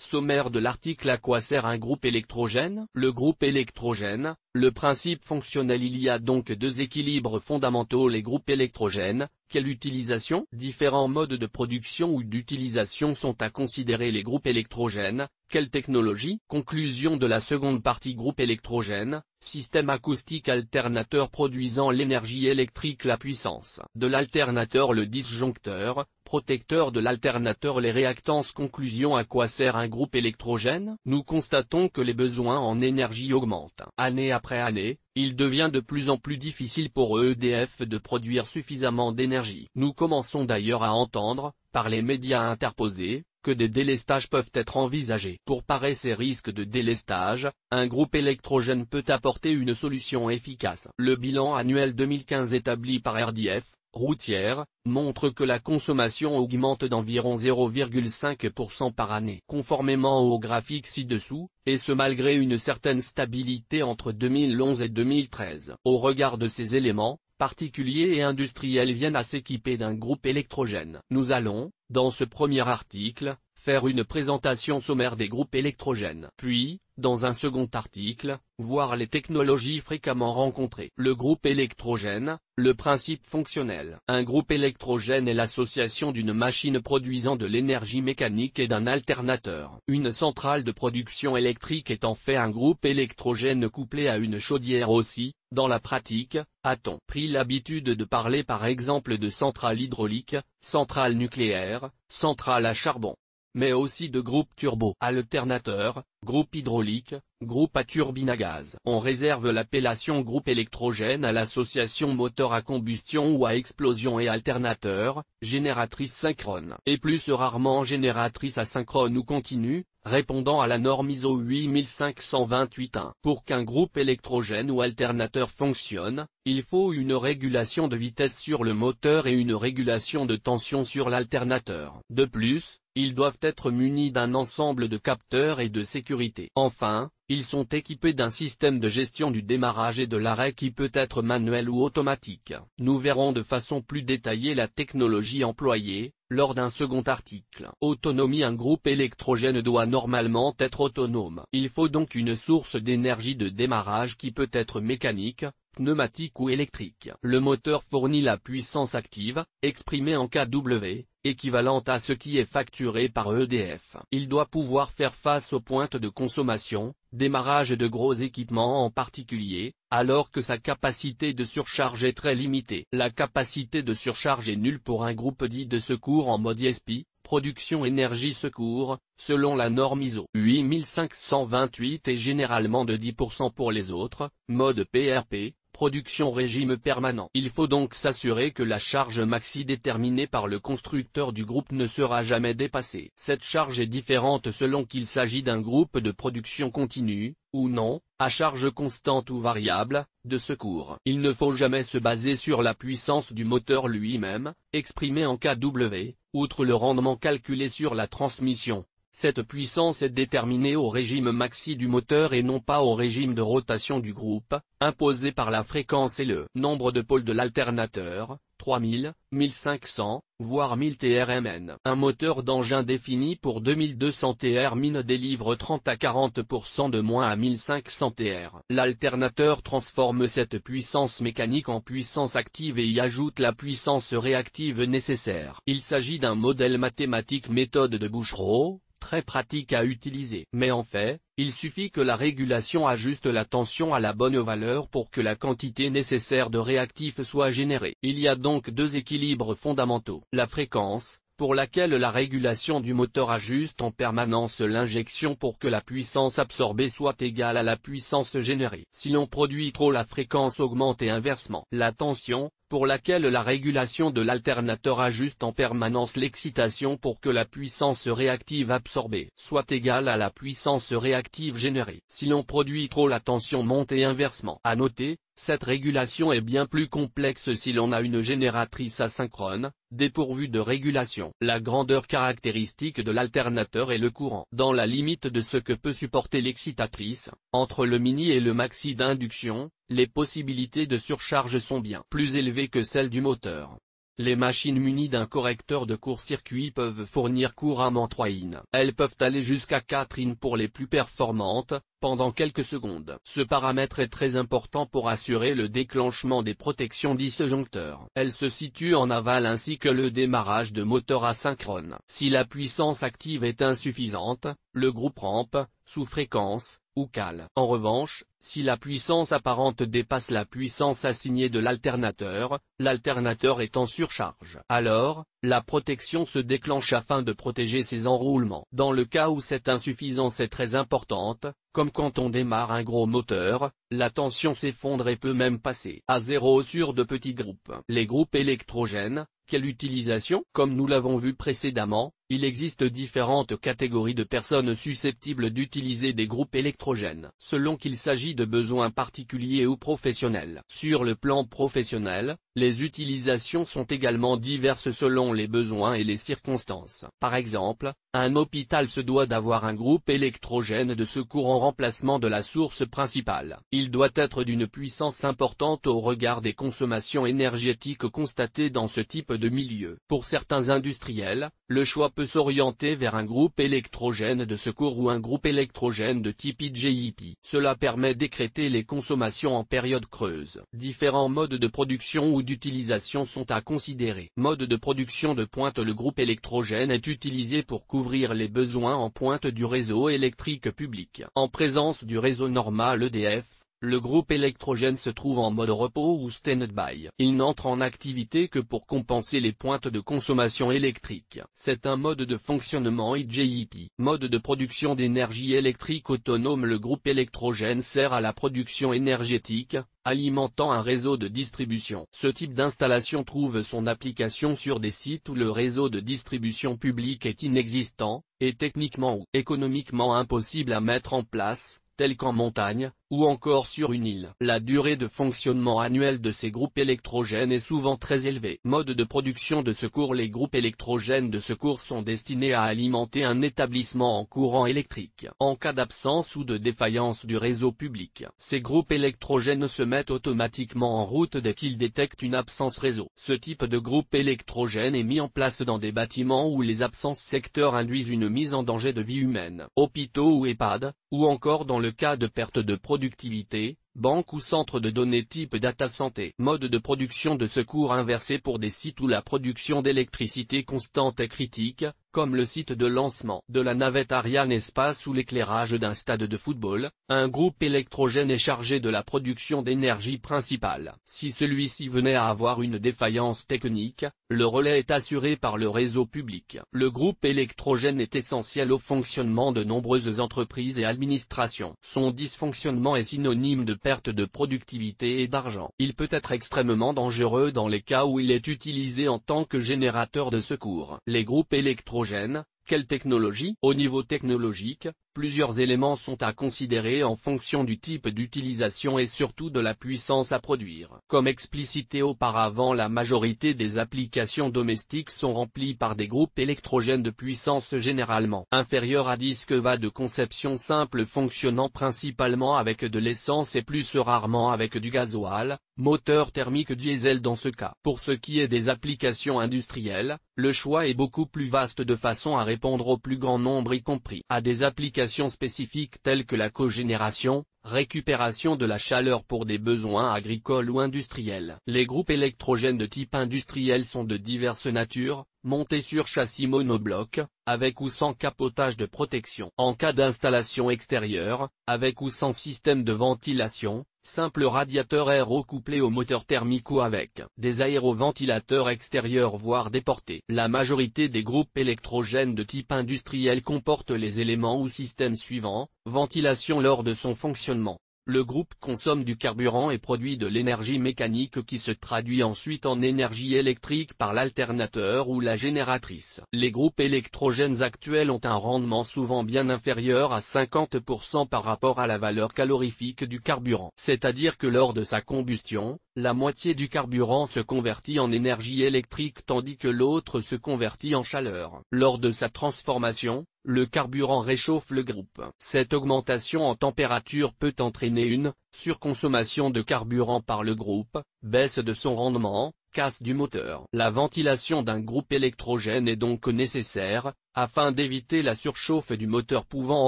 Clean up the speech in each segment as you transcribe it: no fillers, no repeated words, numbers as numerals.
Sommaire de l'article. À quoi sert un groupe électrogène? Le groupe électrogène, le principe fonctionnel. Il y a donc deux équilibres fondamentaux. Les groupes électrogènes, quelle utilisation? Différents modes de production ou d'utilisation sont à considérer. Les groupes électrogènes, quelle technologie? Conclusion de la seconde partie. Groupe électrogène, système acoustique alternateur produisant l'énergie électrique. La puissance de l'alternateur. Le disjoncteur, protecteur de l'alternateur. Les réactances. Conclusion. À quoi sert un groupe électrogène? Nous constatons que les besoins en énergie augmentent. Année après année, il devient de plus en plus difficile pour EDF de produire suffisamment d'énergie. Nous commençons d'ailleurs à entendre, par les médias interposés, que des délestages peuvent être envisagés. Pour parer ces risques de délestage, un groupe électrogène peut apporter une solution efficace. Le bilan annuel 2015 établi par RDF, routière, montre que la consommation augmente d'environ 0,5% par année. Conformément au graphique ci-dessous, et ce malgré une certaine stabilité entre 2011 et 2013. Au regard de ces éléments, particuliers et industriels viennent à s'équiper d'un groupe électrogène. Nous allons, dans ce premier article, faire une présentation sommaire des groupes électrogènes. Puis, dans un second article, voir les technologies fréquemment rencontrées. Le groupe électrogène, le principe fonctionnel. Un groupe électrogène est l'association d'une machine produisant de l'énergie mécanique et d'un alternateur. Une centrale de production électrique est en fait un groupe électrogène couplé à une chaudière aussi. Dans la pratique, a-t-on pris l'habitude de parler par exemple de centrale hydraulique, centrale nucléaire, centrale à charbon, mais aussi de groupe turbo alternateur, groupe hydraulique, groupe à turbine à gaz. On réserve l'appellation groupe électrogène à l'association moteur à combustion ou à explosion et alternateur, génératrice synchrone, et plus rarement génératrice asynchrone ou continue, répondant à la norme ISO 8528-1. Pour qu'un groupe électrogène ou alternateur fonctionne, il faut une régulation de vitesse sur le moteur et une régulation de tension sur l'alternateur. De plus, ils doivent être munis d'un ensemble de capteurs et de sécurité. Enfin, ils sont équipés d'un système de gestion du démarrage et de l'arrêt qui peut être manuel ou automatique. Nous verrons de façon plus détaillée la technologie employée, lors d'un second article. Autonomie. Un groupe électrogène doit normalement être autonome. Il faut donc une source d'énergie de démarrage qui peut être mécanique, pneumatique ou électrique. Le moteur fournit la puissance active, exprimée en kW, équivalente à ce qui est facturé par EDF. Il doit pouvoir faire face aux pointes de consommation, démarrage de gros équipements en particulier, alors que sa capacité de surcharge est très limitée. La capacité de surcharge est nulle pour un groupe dit de secours en mode ISP, production énergie secours, selon la norme ISO 8528 et généralement de 10% pour les autres, mode PRP, production régime permanent. Il faut donc s'assurer que la charge maxi déterminée par le constructeur du groupe ne sera jamais dépassée. Cette charge est différente selon qu'il s'agit d'un groupe de production continue, ou non, à charge constante ou variable, de secours. Il ne faut jamais se baser sur la puissance du moteur lui-même, exprimée en kW, outre le rendement calculé sur la transmission. Cette puissance est déterminée au régime maxi du moteur et non pas au régime de rotation du groupe, imposé par la fréquence et le nombre de pôles de l'alternateur, 3000, 1500, voire 1000 TRMN. Un moteur d'engin défini pour 2200 TRMN délivre 30 à 40% de moins à 1500 TR. L'alternateur transforme cette puissance mécanique en puissance active et y ajoute la puissance réactive nécessaire. Il s'agit d'un modèle mathématique méthode de Bouchereau, très pratique à utiliser. Mais en fait, il suffit que la régulation ajuste la tension à la bonne valeur pour que la quantité nécessaire de réactif soit générée. Il y a donc deux équilibres fondamentaux. La fréquence, pour laquelle la régulation du moteur ajuste en permanence l'injection pour que la puissance absorbée soit égale à la puissance générée. Si l'on produit trop, la fréquence augmente et inversement. La tension, pour laquelle la régulation de l'alternateur ajuste en permanence l'excitation pour que la puissance réactive absorbée soit égale à la puissance réactive générée. Si l'on produit trop, la tension monte et inversement. À noter, cette régulation est bien plus complexe si l'on a une génératrice asynchrone, dépourvue de régulation. La grandeur caractéristique de l'alternateur est le courant. Dans la limite de ce que peut supporter l'excitatrice, entre le mini et le maxi d'induction, les possibilités de surcharge sont bien plus élevées que celles du moteur. Les machines munies d'un correcteur de court-circuit peuvent fournir couramment 3 in. Elles peuvent aller jusqu'à 4 in pour les plus performantes, pendant quelques secondes. Ce paramètre est très important pour assurer le déclenchement des protections disjoncteurs. Elles se situent en aval ainsi que le démarrage de moteur asynchrone. Si la puissance active est insuffisante, le groupe rampe, sous fréquence, ou cale. En revanche, si la puissance apparente dépasse la puissance assignée de l'alternateur, l'alternateur est en surcharge. Alors, la protection se déclenche afin de protéger ces enroulements. Dans le cas où cette insuffisance est très importante, comme quand on démarre un gros moteur, la tension s'effondre et peut même passer à zéro sur de petits groupes. Les groupes électrogènes, quelle utilisation? Comme nous l'avons vu précédemment, il existe différentes catégories de personnes susceptibles d'utiliser des groupes électrogènes, selon qu'il s'agit de besoins particuliers ou professionnels. Sur le plan professionnel, les utilisations sont également diverses selon les besoins et les circonstances. Par exemple, un hôpital se doit d'avoir un groupe électrogène de secours en remplacement de la source principale. Il doit être d'une puissance importante au regard des consommations énergétiques constatées dans ce type de milieu. Pour certains industriels, le choix peut s'orienter vers un groupe électrogène de secours ou un groupe électrogène de type IGIP. Cela permet d'écrêter les consommations en période creuse. Différents modes de production ou d'utilisation sont à considérer. Mode de production de pointe. Le groupe électrogène est utilisé pour couvrir les besoins en pointe du réseau électrique public. En présence du réseau normal EDF, le groupe électrogène se trouve en mode repos ou stand-by. Il n'entre en activité que pour compenser les pointes de consommation électrique. C'est un mode de fonctionnement IGIP. Mode de production d'énergie électrique autonome. Le groupe électrogène sert à la production énergétique, alimentant un réseau de distribution. Ce type d'installation trouve son application sur des sites où le réseau de distribution public est inexistant, et techniquement ou économiquement impossible à mettre en place, tel qu'en montagne, ou encore sur une île. La durée de fonctionnement annuelle de ces groupes électrogènes est souvent très élevée. Mode de production de secours. Les groupes électrogènes de secours sont destinés à alimenter un établissement en courant électrique. En cas d'absence ou de défaillance du réseau public, ces groupes électrogènes se mettent automatiquement en route dès qu'ils détectent une absence réseau. Ce type de groupe électrogène est mis en place dans des bâtiments où les absences secteurs induisent une mise en danger de vie humaine, hôpitaux ou EHPAD, ou encore dans le cas de perte de productivité, banque ou centre de données type data santé. Mode de production de secours inversé. Pour des sites où la production d'électricité constante est critique, comme le site de lancement de la navette Ariane Espace ou l'éclairage d'un stade de football, un groupe électrogène est chargé de la production d'énergie principale. Si celui-ci venait à avoir une défaillance technique, le relais est assuré par le réseau public. Le groupe électrogène est essentiel au fonctionnement de nombreuses entreprises et administrations. Son dysfonctionnement est synonyme de perte de productivité et d'argent. Il peut être extrêmement dangereux dans les cas où il est utilisé en tant que générateur de secours. Les groupes électrogènes, quelle technologie? Au niveau technologique, plusieurs éléments sont à considérer en fonction du type d'utilisation et surtout de la puissance à produire. Comme explicité auparavant, la majorité des applications domestiques sont remplies par des groupes électrogènes de puissance généralement inférieure à 10 kW de conception simple fonctionnant principalement avec de l'essence et plus rarement avec du gasoil, moteur thermique diesel dans ce cas. Pour ce qui est des applications industrielles, le choix est beaucoup plus vaste de façon à répondre au plus grand nombre y compris à des applications spécifiques telles que la cogénération, récupération de la chaleur pour des besoins agricoles ou industriels. Les groupes électrogènes de type industriel sont de diverses natures, montés sur châssis monobloc, avec ou sans capotage de protection. En cas d'installation extérieure, avec ou sans système de ventilation, simple radiateur aéro couplé au moteur thermique ou avec des aéroventilateurs extérieurs voire déportés. La majorité des groupes électrogènes de type industriel comportent les éléments ou systèmes suivants: ventilation lors de son fonctionnement. Le groupe consomme du carburant et produit de l'énergie mécanique qui se traduit ensuite en énergie électrique par l'alternateur ou la génératrice. Les groupes électrogènes actuels ont un rendement souvent bien inférieur à 50% par rapport à la valeur calorifique du carburant. C'est-à-dire que lors de sa combustion, la moitié du carburant se convertit en énergie électrique tandis que l'autre se convertit en chaleur. Lors de sa transformation, le carburant réchauffe le groupe. Cette augmentation en température peut entraîner une surconsommation de carburant par le groupe, baisse de son rendement, casse du moteur. La ventilation d'un groupe électrogène est donc nécessaire, afin d'éviter la surchauffe du moteur pouvant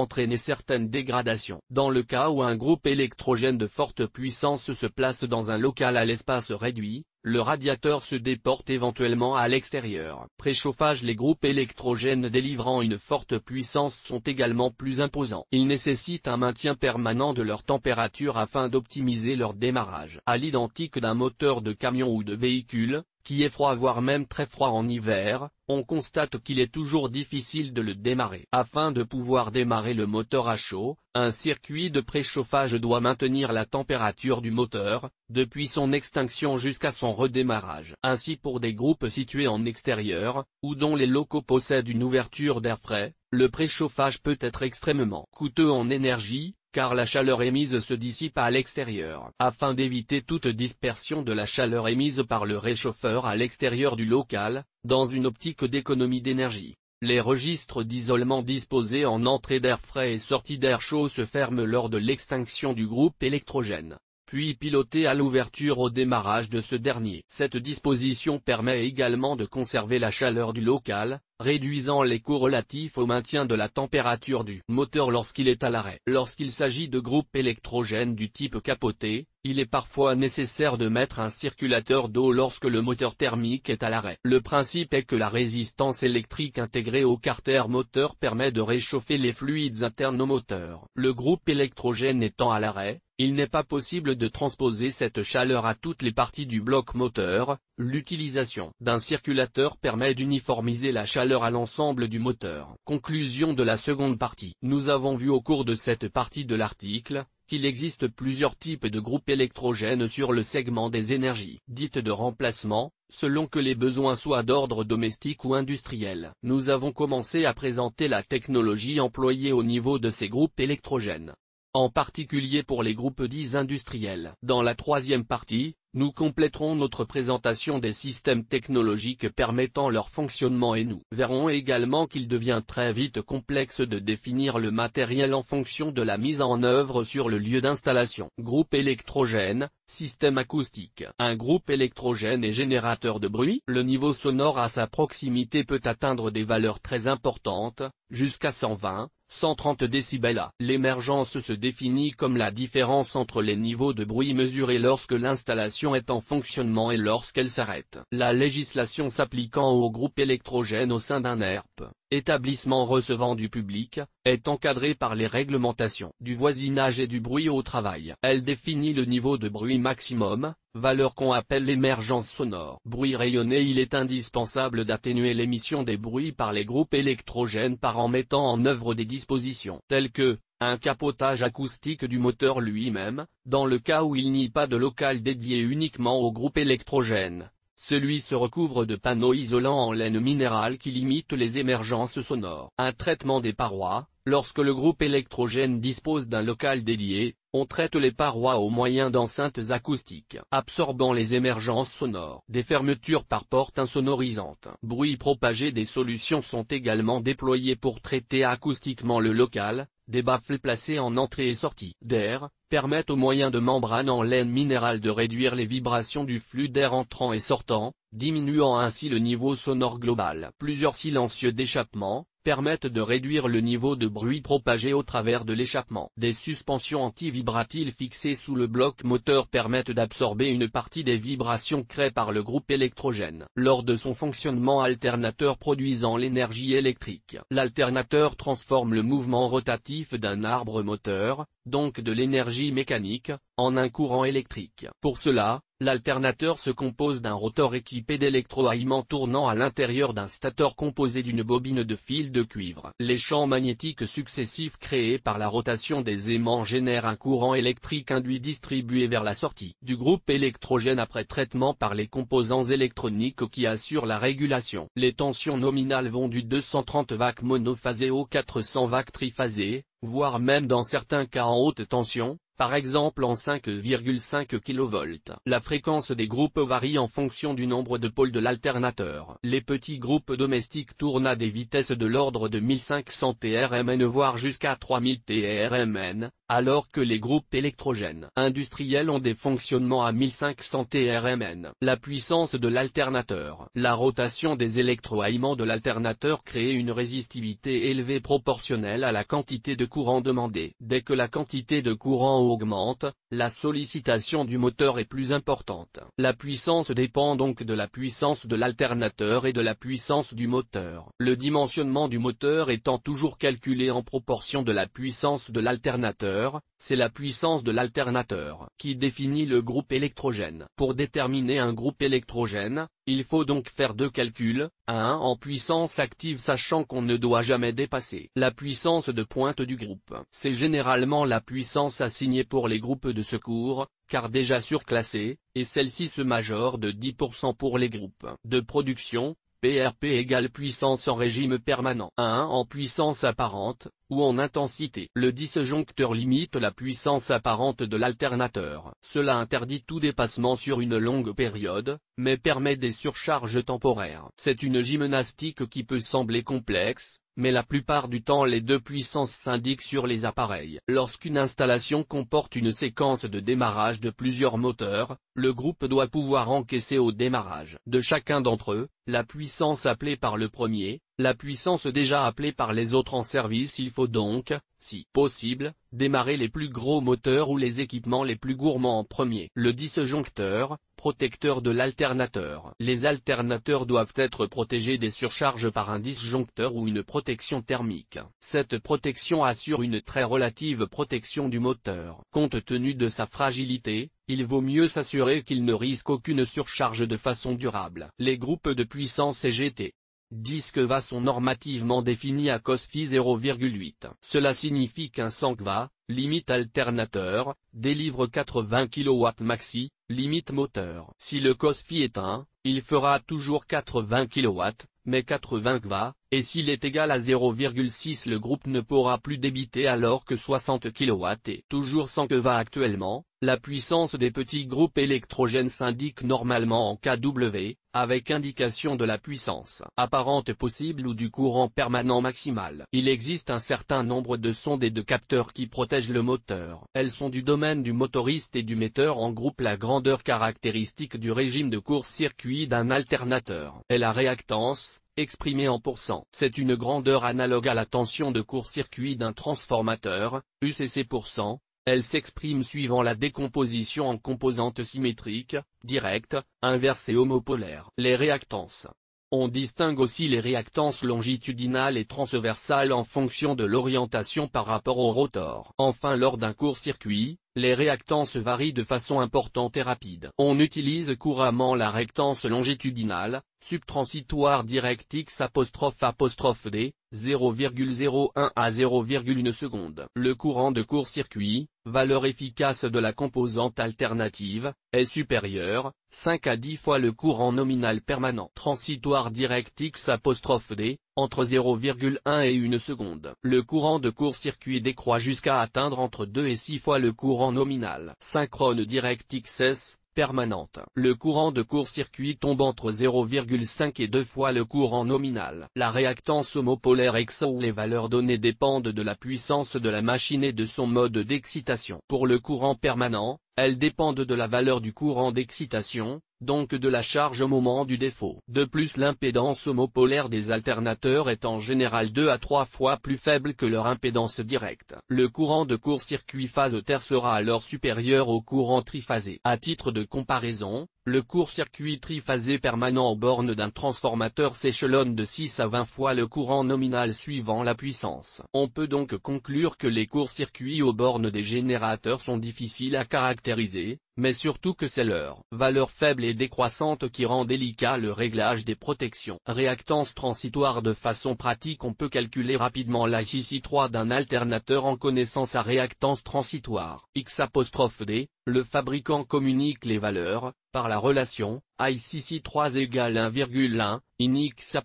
entraîner certaines dégradations. Dans le cas où un groupe électrogène de forte puissance se place dans un local à l'espace réduit, le radiateur se déporte éventuellement à l'extérieur. Préchauffage. Les groupes électrogènes délivrant une forte puissance sont également plus imposants. Ils nécessitent un maintien permanent de leur température afin d'optimiser leur démarrage. À l'identique d'un moteur de camion ou de véhicule, qui est froid voire même très froid en hiver, on constate qu'il est toujours difficile de le démarrer. Afin de pouvoir démarrer le moteur à chaud, un circuit de préchauffage doit maintenir la température du moteur, depuis son extinction jusqu'à son redémarrage. Ainsi pour des groupes situés en extérieur, ou dont les locaux possèdent une ouverture d'air frais, le préchauffage peut être extrêmement coûteux en énergie, car la chaleur émise se dissipe à l'extérieur. Afin d'éviter toute dispersion de la chaleur émise par le réchauffeur à l'extérieur du local, dans une optique d'économie d'énergie, les registres d'isolement disposés en entrée d'air frais et sortie d'air chaud se ferment lors de l'extinction du groupe électrogène, puis pilotés à l'ouverture au démarrage de ce dernier. Cette disposition permet également de conserver la chaleur du local, réduisant les coûts relatifs au maintien de la température du moteur lorsqu'il est à l'arrêt. Lorsqu'il s'agit de groupes électrogènes du type capoté, il est parfois nécessaire de mettre un circulateur d'eau lorsque le moteur thermique est à l'arrêt. Le principe est que la résistance électrique intégrée au carter moteur permet de réchauffer les fluides internes au moteur. Le groupe électrogène étant à l'arrêt, il n'est pas possible de transposer cette chaleur à toutes les parties du bloc moteur. L'utilisation d'un circulateur permet d'uniformiser la chaleur à l'ensemble du moteur. Conclusion de la seconde partie. Nous avons vu au cours de cette partie de l'article, qu'il existe plusieurs types de groupes électrogènes sur le segment des énergies dites de remplacement, selon que les besoins soient d'ordre domestique ou industriel. Nous avons commencé à présenter la technologie employée au niveau de ces groupes électrogènes, en particulier pour les groupes dits industriels. Dans la troisième partie, nous compléterons notre présentation des systèmes technologiques permettant leur fonctionnement et nous verrons également qu'il devient très vite complexe de définir le matériel en fonction de la mise en œuvre sur le lieu d'installation. Groupe électrogène, système acoustique. Un groupe électrogène est générateur de bruit. Le niveau sonore à sa proximité peut atteindre des valeurs très importantes, jusqu'à 120–130 décibels. L'émergence se définit comme la différence entre les niveaux de bruit mesurés lorsque l'installation est en fonctionnement et lorsqu'elle s'arrête. La législation s'appliquant aux groupes électrogènes au sein d'un ERP, établissement recevant du public, est encadrée par les réglementations du voisinage et du bruit au travail. Elle définit le niveau de bruit maximum, valeur qu'on appelle l'émergence sonore. Bruit rayonné. Il est indispensable d'atténuer l'émission des bruits par les groupes électrogènes par en mettant en œuvre des dispositions telles que un capotage acoustique du moteur lui-même, dans le cas où il n'y a pas de local dédié uniquement au groupe électrogène. Celui se recouvre de panneaux isolants en laine minérale qui limitent les émergences sonores. Un traitement des parois. Lorsque le groupe électrogène dispose d'un local dédié, on traite les parois au moyen d'enceintes acoustiques absorbant les émergences sonores. Des fermetures par porte insonorisantes. Bruit propagé. Des solutions sont également déployées pour traiter acoustiquement le local. Des baffles placés en entrée et sortie d'air permettent au moyen de membranes en laine minérale de réduire les vibrations du flux d'air entrant et sortant, diminuant ainsi le niveau sonore global. Plusieurs silencieux d'échappement permettent de réduire le niveau de bruit propagé au travers de l'échappement. Des suspensions anti-vibratiles fixées sous le bloc moteur permettent d'absorber une partie des vibrations créées par le groupe électrogène. Lors de son fonctionnement, alternateur produisant l'énergie électrique. L'alternateur transforme le mouvement rotatif d'un arbre moteur, donc de l'énergie mécanique, en un courant électrique. Pour cela, l'alternateur se compose d'un rotor équipé d'électroaimants tournant à l'intérieur d'un stateur composé d'une bobine de fil de cuivre. Les champs magnétiques successifs créés par la rotation des aimants génèrent un courant électrique induit distribué vers la sortie du groupe électrogène après traitement par les composants électroniques qui assurent la régulation. Les tensions nominales vont du 230 VAC monophasé au 400 VAC triphasé, voire même dans certains cas en haute tension, par exemple en 5,5 kV. La fréquence des groupes varie en fonction du nombre de pôles de l'alternateur. Les petits groupes domestiques tournent à des vitesses de l'ordre de 1500 TRMN voire jusqu'à 3000 TRMN, alors que les groupes électrogènes industriels ont des fonctionnements à 1500 TRMN. La puissance de l'alternateur. La rotation des électroaimants de l'alternateur crée une résistivité élevée proportionnelle à la quantité de courant demandée. Dès que la quantité de courant augmente, la sollicitation du moteur est plus importante. La puissance dépend donc de la puissance de l'alternateur et de la puissance du moteur. Le dimensionnement du moteur étant toujours calculé en proportion de la puissance de l'alternateur, c'est la puissance de l'alternateur qui définit le groupe électrogène. Pour déterminer un groupe électrogène, il faut donc faire deux calculs, un en puissance active sachant qu'on ne doit jamais dépasser la puissance de pointe du groupe. C'est généralement la puissance assignée pour les groupes de secours, car déjà surclassés, et celle-ci se majore de 10% pour les groupes de production. PRP égale puissance en régime permanent. 1 en puissance apparente, ou en intensité. Le disjoncteur limite la puissance apparente de l'alternateur. Cela interdit tout dépassement sur une longue période, mais permet des surcharges temporaires. C'est une gymnastique qui peut sembler complexe, mais la plupart du temps les deux puissances s'indiquent sur les appareils. Lorsqu'une installation comporte une séquence de démarrage de plusieurs moteurs, le groupe doit pouvoir encaisser au démarrage de chacun d'entre eux, la puissance appelée par le premier, la puissance déjà appelée par les autres en service. Il faut donc, si possible, démarrer les plus gros moteurs ou les équipements les plus gourmands en premier. Le disjoncteur, protecteur de l'alternateur. Les alternateurs doivent être protégés des surcharges par un disjoncteur ou une protection thermique. Cette protection assure une très relative protection du moteur. Compte tenu de sa fragilité, il vaut mieux s'assurer qu'il ne risque aucune surcharge de façon durable. Les groupes de puissance EGT. 10 kV sont normativement définis à COSFI 0,8. Cela signifie qu'un 100 kV, limite alternateur, délivre 80 kW maxi, limite moteur. Si le COSFI est 1, il fera toujours 80 kW, mais 80 kV, et s'il est égal à 0,6 le groupe ne pourra plus débiter alors que 60 kW et toujours 100 kV actuellement. La puissance des petits groupes électrogènes s'indique normalement en kW, avec indication de la puissance apparente possible ou du courant permanent maximal. Il existe un certain nombre de sondes et de capteurs qui protègent le moteur. Elles sont du domaine du motoriste et du metteur en groupe. La grandeur caractéristique du régime de court-circuit d'un alternateur est la réactance, exprimée en %. C'est une grandeur analogue à la tension de court-circuit d'un transformateur, UCC%. Elle s'exprime suivant la décomposition en composantes symétriques, directes, inverses et homopolaires. Les réactances. On distingue aussi les réactances longitudinales et transversales en fonction de l'orientation par rapport au rotor. Enfin, lors d'un court-circuit, les réactances varient de façon importante et rapide. On utilise couramment la réactance longitudinale, subtransitoire direct X''D, 0,01 à 0,1 seconde. Le courant de court-circuit, valeur efficace de la composante alternative, est supérieur, 5 à 10 fois le courant nominal permanent. Transitoire direct X''D, entre 0,1 et 1 seconde. Le courant de court-circuit décroît jusqu'à atteindre entre 2 et 6 fois le courant nominal. Synchrone direct XS, permanente. Le courant de court-circuit tombe entre 0,5 et 2 fois le courant nominal. La réactance homopolaire XO. Les valeurs données dépendent de la puissance de la machine et de son mode d'excitation. Pour le courant permanent, elles dépendent de la valeur du courant d'excitation, donc de la charge au moment du défaut. De plus, l'impédance homopolaire des alternateurs est en général 2 à 3 fois plus faible que leur impédance directe. Le courant de court-circuit phase terre sera alors supérieur au courant triphasé. À titre de comparaison, le court-circuit triphasé permanent aux bornes d'un transformateur s'échelonne de 6 à 20 fois le courant nominal suivant la puissance. On peut donc conclure que les courts-circuits aux bornes des générateurs sont difficiles à caractériser, mais surtout que c'est leur valeur faible et décroissante qui rend délicat le réglage des protections. Réactance transitoire. De façon pratique, on peut calculer rapidement la CC3 d'un alternateur en connaissant sa réactance transitoire. X''D, le fabricant communique les valeurs, Par la relation, ICC3 égale 1,1, in X',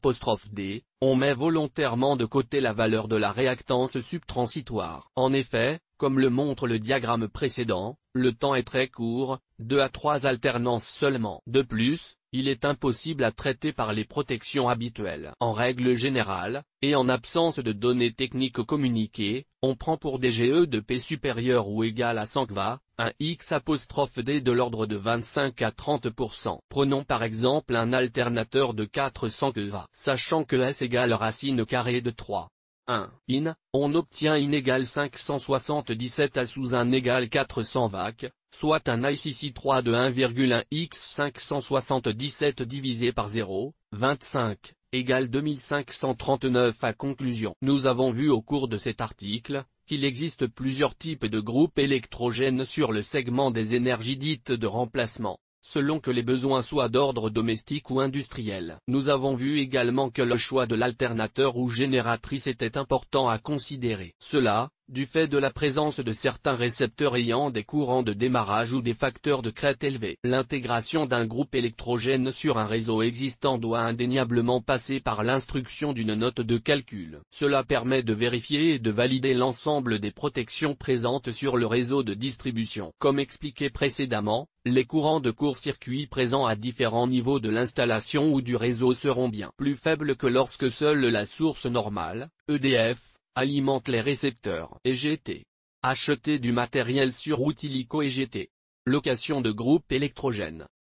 on met volontairement de côté la valeur de la réactance subtransitoire. En effet, comme le montre le diagramme précédent, le temps est très court, 2 à 3 alternances seulement. De plus, il est impossible à traiter par les protections habituelles. En règle générale, et en absence de données techniques communiquées, on prend pour des GE de P supérieur ou égal à 100 GeV, un X'' de l'ordre de 25 à 30%. Prenons par exemple un alternateur de 400 GeV. Sachant que S égale racine carrée de 3. 1. In, on obtient in égale 577 A sous 1 égale 400 VAC, soit un ICC3 de 1,1 x 577 divisé par 0, 25, égale 2539 à conclusion. Nous avons vu au cours de cet article, qu'il existe plusieurs types de groupes électrogènes sur le segment des énergies dites de remplacement, selon que les besoins soient d'ordre domestique ou industriel. Nous avons vu également que le choix de l'alternateur ou génératrice était important à considérer. Cela, du fait de la présence de certains récepteurs ayant des courants de démarrage ou des facteurs de crête élevés. L'intégration d'un groupe électrogène sur un réseau existant doit indéniablement passer par l'instruction d'une note de calcul. Cela permet de vérifier et de valider l'ensemble des protections présentes sur le réseau de distribution. Comme expliqué précédemment, les courants de court-circuit présents à différents niveaux de l'installation ou du réseau seront bien plus faibles que lorsque seule la source normale, EDF, alimente les récepteurs. EGT. Acheter du matériel sur route illico EGT. Location de groupes électrogènes.